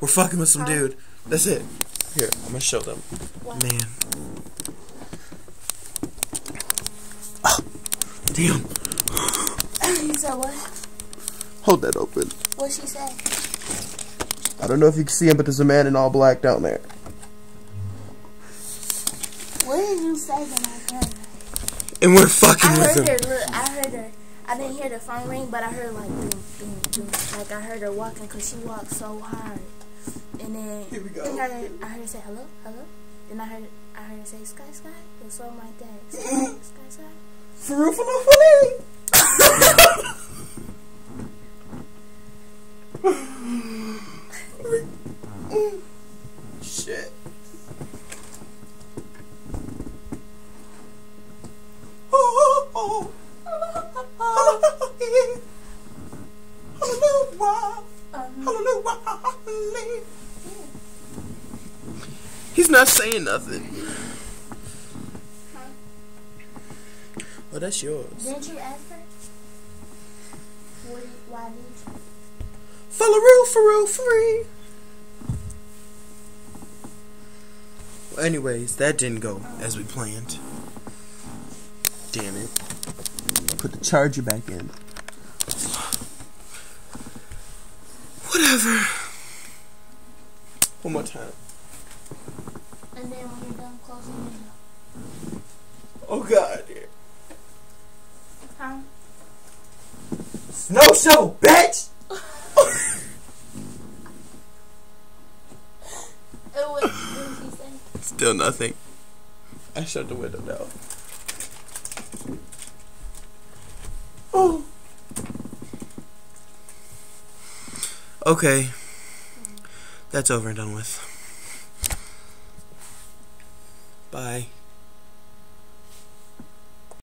We're fucking with some dude. That's it. Here, I'm gonna show them. What? Man. Oh, damn. You said what? Hold that open. What'd she say? I don't know if you can see him, but there's a man in all black down there. What did you say when I heard her? And we're fucking I with him. heard her. I heard her. I didn't hear the phone ring, but I heard like boom, boom, boom. Like I heard her walking because she walked so hard. And then Here we go. I heard her say hello, hello. Then I heard her say sky, sky, or something like that. Sky, sky, sky. For real, for no funny. Shit. He's not saying nothing. Oh, that's yours. Didn't you ask her? Why did you? For real, free. Well, anyways, that didn't go as we planned. Damn it. Put the charger back in. Whatever. One more time. And then when you're done closing the window. Oh God. Huh? Snow shovel, bitch! What did she say? Still nothing. I shut the window now. Oh. Okay. That's over and done with. Bye.